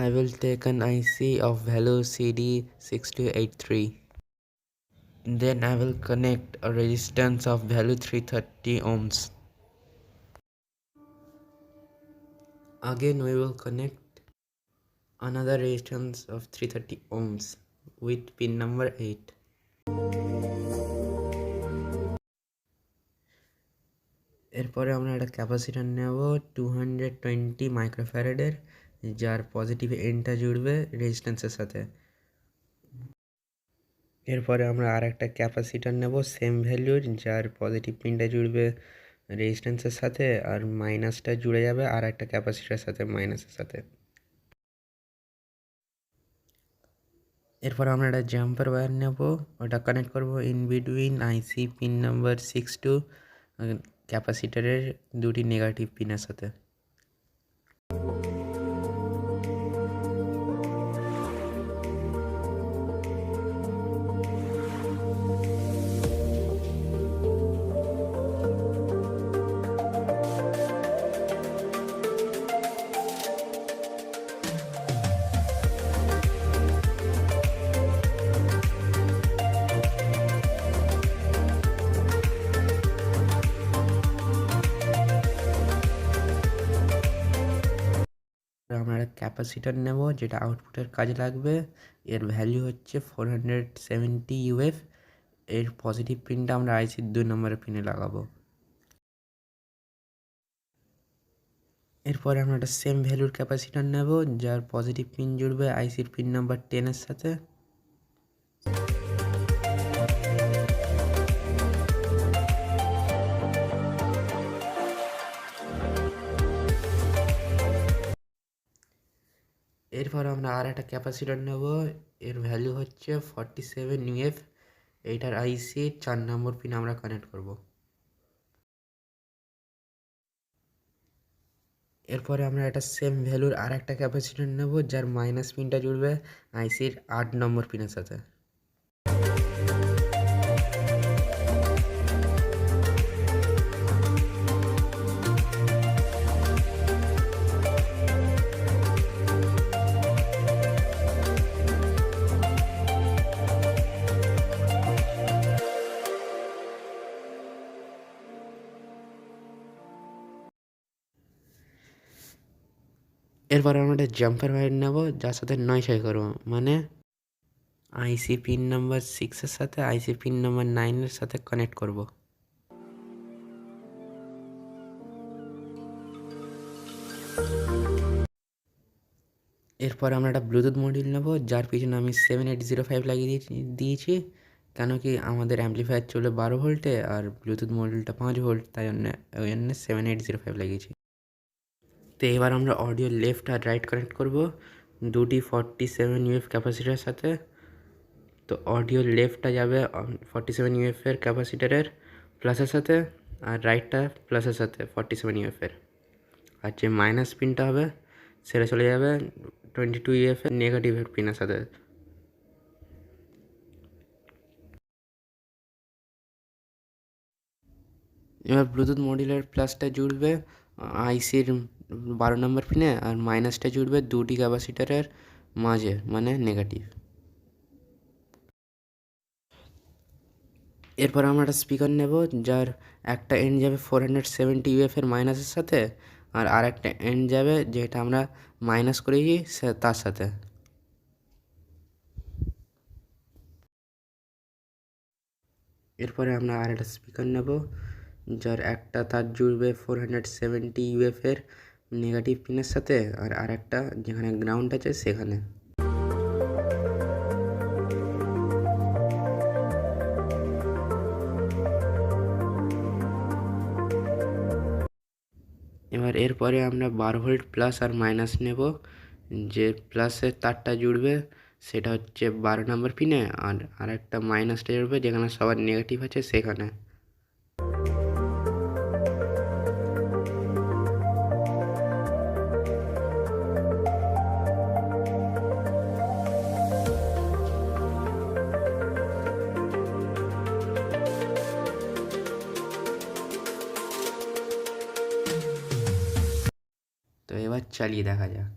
I will take an IC of value CD6283. Then I will connect a resistance of value 330 ohms. Again we will connect another resistance of 330 ohms with pin number 8. এরপরে আমরা একটা capacitor নেব 220 মাইক্রোফ্যারাডের, যার positive এন্ডটা জুড়বে রেজিস্ট্যান্সের সাথে। এরপরে আমরা আর একটা ক্যাপাসিটর নেব সেম ভ্যালুর, যার পজিটিভ পিনটা জুড়বে রেজিস্ট্যান্সের সাথে আর মাইনাসটা জুড়ে যাবে আর একটা ক্যাপাসিটরের সাথে মাইনাসের সাথে। এরপর আমরা একটা জাম্পার ওয়্যার নেব, ওটা কানেক্ট করব in between IC pin number 6 to ক্যাপাসিটরের দুটি নেগেটিভ পিনের সাথে। আমরা একটা ক্যাপাসিটর নেব যেটা আউটপুটের কাজে লাগবে, এর ভ্যালু হচ্ছে 470 UF। এর পজিটিভ পিনটা আমরা আইসির 2 নম্বরের পিনে লাগাবো। এরপরে আমরা একটা সেম ভ্যালুর ক্যাপাসিটর নেব, যার পজিটিভ পিন জুড়বে আইসির পিন নাম্বার 10 এর সাথে। এরপর আমরা আর একটা ক্যাপাসিটর নেব, এর ভ্যালু হচ্ছে 47 UF। এইটার আইসি 4 নম্বর পিন আমরা কানেক্ট করব। এরপরে আমরা একটা সেম ভ্যালুর আর একটা ক্যাপাসিটর নেব, যার মাইনাস পিনটা জুড়বে আইসির 8 নম্বর পিনের সাথে। এরপর আমরা একটা জাম্পার ওয়্যার নেব, যার সাথে 9 করবো, মানে আইসি পিন নাম্বার 6 এর সাথে আইসি পিন নাম্বার 9 এর সাথে কানেক্ট করব। এরপর আমরা একটা ব্লুটুথ মডিউল নেব, যার পিছনে আমি 7805 লাগিয়ে দিয়েছি, কেন কি আমাদের অ্যাম্পলিফায়ার চলে 12 ভোল্টে আর ব্লুটুথ মডিউলটা 5 ভোল্ট, তাই ওই জন্য 7805 লাগিয়েছি। তো এবার আমরা অডিও লেফট আর রাইট কানেক্ট করব দুটি 47 UF ক্যাপাসিটারের সাথে। তো অডিও লেফটটা যাবে 47 UF এর ক্যাপাসিটারের প্লাসের সাথে, আর রাইটটা প্লাসের সাথে 47 UF এর। আর যে মাইনাস পিনটা হবে সেটা চলে যাবে 22 UF এর নেগেটিভের পিনের সাথে। এবার ব্লুটুথ মডিউলের প্লাসটা জুড়বে আইসির 12 নম্বর পিনে আর মাইনাসটা জুড়বে দুটি ক্যাপাসিটারের মাঝে, মানে নেগেটিভ। এরপর আমরা একটা স্পিকার নেব, যার একটা এন্ড যাবে 470 UF এর মাইনাসের সাথে আর একটা এন্ড যাবে যেটা আমরা মাইনাস করেছি তার সাথে। এরপরে আমরা আর একটা স্পিকার নেব, যার একটা তার জুড়বে 470 UF এর নেগেটিভ পিনের সাথে আর একটা যেখানে গ্রাউন্ড আছে সেখানে। এবার এরপরে আমরা 12 ভোল্ট প্লাস আর মাইনাস নেব, যে প্লাসের তারটা জুড়বে সেটা হচ্ছে 12 নম্বর পিনে আর একটা মাইনাসটা জুড়বে যেখানে সবার নেগেটিভ আছে সেখানে। তো এবার চালিয়ে দেখা যাক।